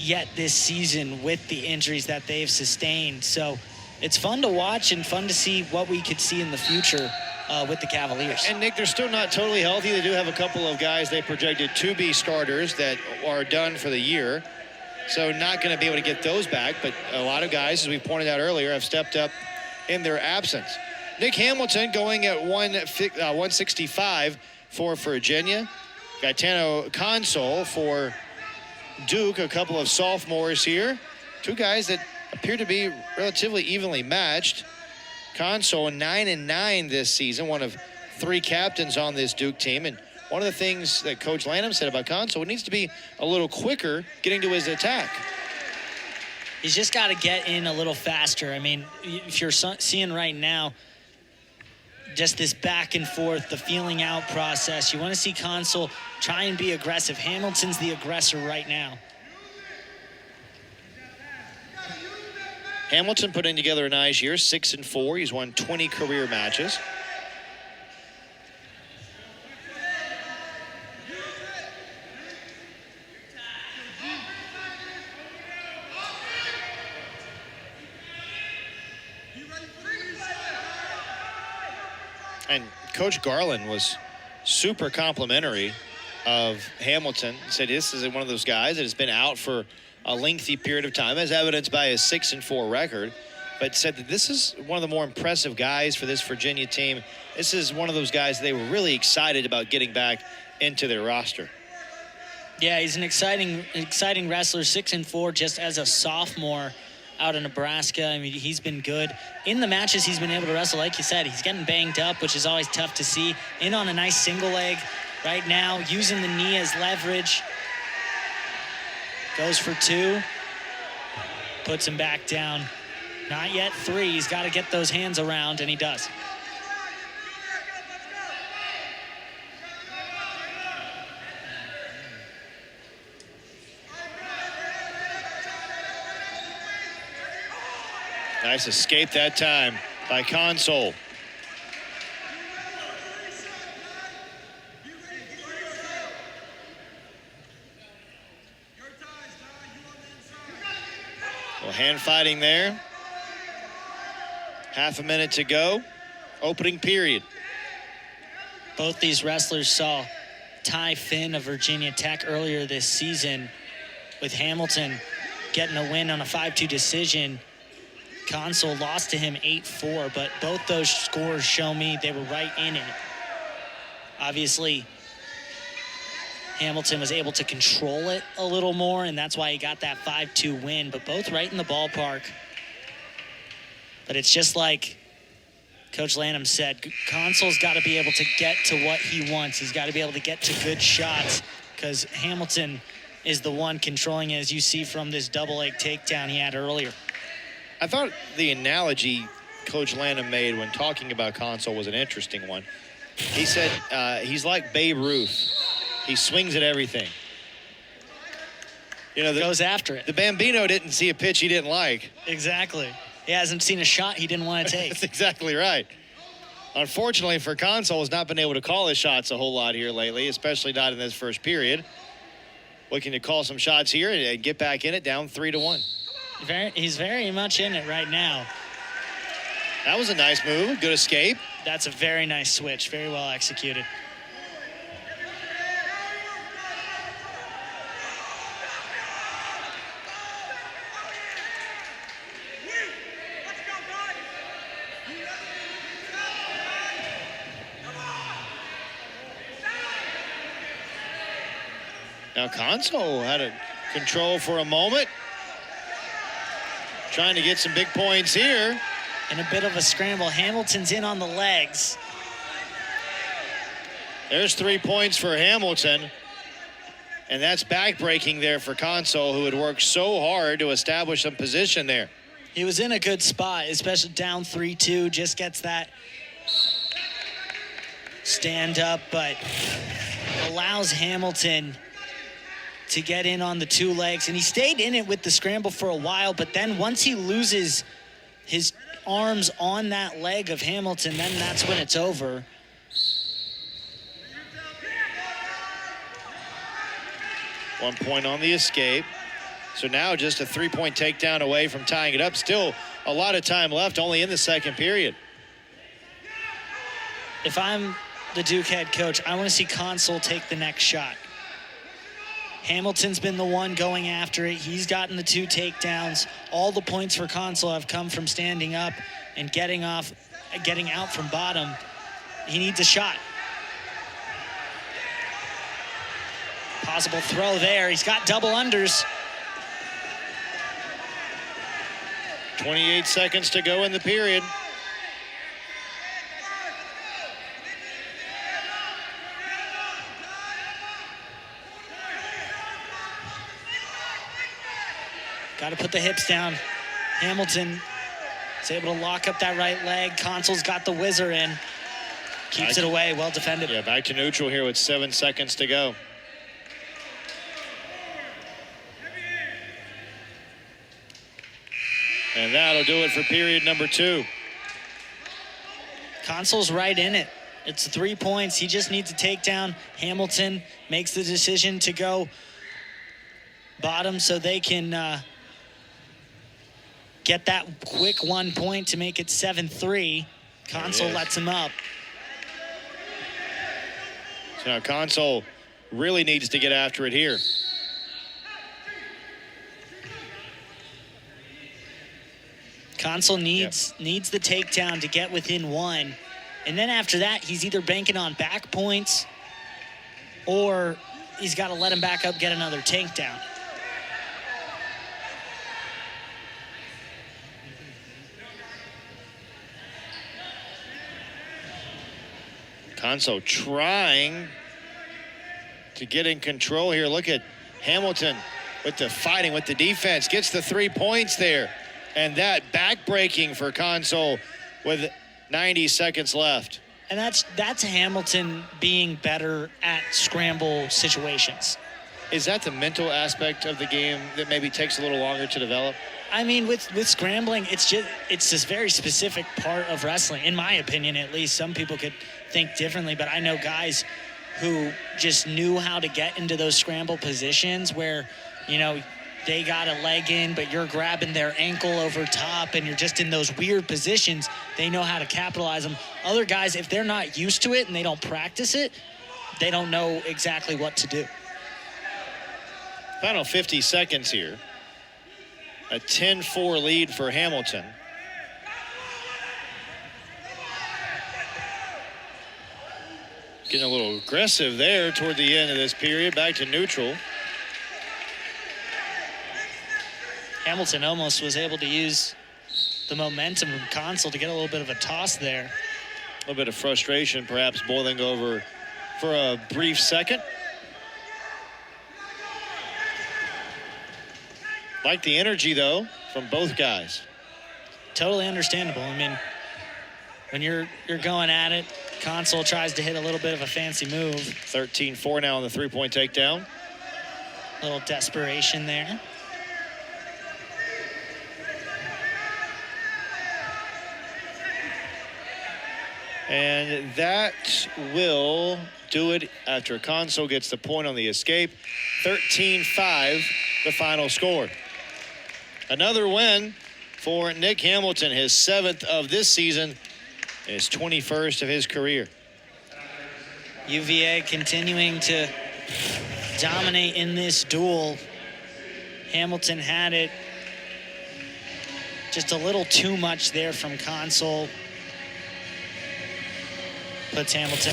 yet this season with the injuries that they've sustained. So it's fun to watch and fun to see what we could see in the future with the Cavaliers. And, Nick, they're still not totally healthy. They do have a couple of guys they projected to be starters that are done for the year. So not going to be able to get those back. But a lot of guys, as we pointed out earlier, have stepped up in their absence. Nick Hamilton going at 165 for Virginia. Gaetano Console for Duke, a couple of sophomores here. Two guys that appear to be relatively evenly matched. Console 9-9 this season, one of 3 captains on this Duke team. And one of the things that Coach Lanham said about Console, it needs to be a little quicker getting to his attack. He's just got to get in a little faster. I mean, if you're seeing right now, just this back and forth, the feeling out process, you want to see Console try and be aggressive. Hamilton's the aggressor right now. Hamilton putting together a nice year, 6-4. He's won 20 career matches. And Coach Garland was super complimentary of Hamilton. He said this is one of those guys that has been out for a lengthy period of time, as evidenced by his 6-4 record, but said that this is one of the more impressive guys for this Virginia team. This is one of those guys they were really excited about getting back into their roster. Yeah, he's an exciting wrestler, 6-4 just as a sophomore out of Nebraska. I mean, he's been good. In the matches he's been able to wrestle, like you said, he's getting banged up, which is always tough to see. In on a nice single leg right now, using the knee as leverage. Goes for 2. Puts him back down. Not yet 3. He's got to get those hands around, and he does. Nice escape that time by Console. Well, hand fighting there. Half a minute to go. Opening period. Both these wrestlers saw Ty Finn of Virginia Tech earlier this season, with Hamilton getting a win on a 5-2 decision. Console lost to him 8-4, but both those scores show me they were right in it. Obviously, Hamilton was able to control it a little more, and that's why he got that 5-2 win, but both right in the ballpark. But it's just like Coach Lanham said, Console's got to be able to get to what he wants. He's got to be able to get to good shots, because Hamilton is the one controlling it, as you see from this double leg takedown he had earlier. I thought the analogy Coach Lanham made when talking about Console was an interesting one. He said he's like Babe Ruth. He swings at everything. You know, goes after it. The Bambino didn't see a pitch he didn't like. Exactly. He hasn't seen a shot he didn't want to take. That's exactly right. Unfortunately for Console, has not been able to call his shots a whole lot here lately, especially not in this first period. Looking to call some shots here and get back in it, down 3-1. He's very much in it right now. That was a nice move. Good escape. That's a very nice switch. Very well executed. Now Console had a control for a moment. Trying to get some big points here. And a bit of a scramble. Hamilton's in on the legs. There's 3 points for Hamilton. And that's backbreaking there for Console, who had worked so hard to establish some position there. He was in a good spot, especially down 3-2. Just gets that stand up, but allows Hamilton to get in on the 2 legs. And he stayed in it with the scramble for a while, but then once he loses his arms on that leg of Hamilton, then that's when it's over. One point on the escape. So now just a 3-point takedown away from tying it up. Still a lot of time left, only in the second period. If I'm the Duke head coach, I want to see Console take the next shot. Hamilton's been the one going after it. He's gotten the 2 takedowns. All the points for Console have come from standing up and getting out from bottom. He needs a shot. Possible throw there. He's got double unders. 28 seconds to go in the period. Got to put the hips down. Hamilton is able to lock up that right leg. Console's got the whizzer in. Keeps it away. Well defended. Yeah, back to neutral here with 7 seconds to go. And that'll do it for period number 2. Console's right in it. It's 3 points. He just needs a takedown. Hamilton makes the decision to go bottom so they can get that quick 1 point to make it 7-3. Console lets him up. So now Console really needs to get after it here. Console needs the takedown to get within 1. And then after that, he's either banking on back points or he's got to let him back up, get another takedown. Console trying to get in control here. Look at Hamilton with the fighting, with the defense. Gets the 3 points there. And that back-breaking for Console with 90 seconds left. And that's Hamilton being better at scramble situations. Is that the mental aspect of the game that maybe takes a little longer to develop? I mean, with scrambling, it's this very specific part of wrestling, in my opinion at least. Some people could think differently, but I know guys who just knew how to get into those scramble positions where, you know, they got a leg in, but you're grabbing their ankle over top and you're just in those weird positions. They know how to capitalize them. Other guys, if they're not used to it and they don't practice it, they don't know exactly what to do. Final 50 seconds here. A 10-4 lead for Hamilton. Getting a little aggressive there toward the end of this period. Back to neutral. Hamilton almost was able to use the momentum from Console to get a little bit of a toss there. A little bit of frustration perhaps boiling over for a brief second. Like the energy, though, from both guys. Totally understandable. I mean, when you're going at it, Console tries to hit a little bit of a fancy move. 13-4 now on the three-point takedown. A little desperation there. And that will do it after Console gets the point on the escape. 13-5, the final score. Another win for Nick Hamilton, his 7th of this season, his 21st of his career. UVA continuing to dominate in this duel. Hamilton had it. Just a little too much there from Console. Puts Hamilton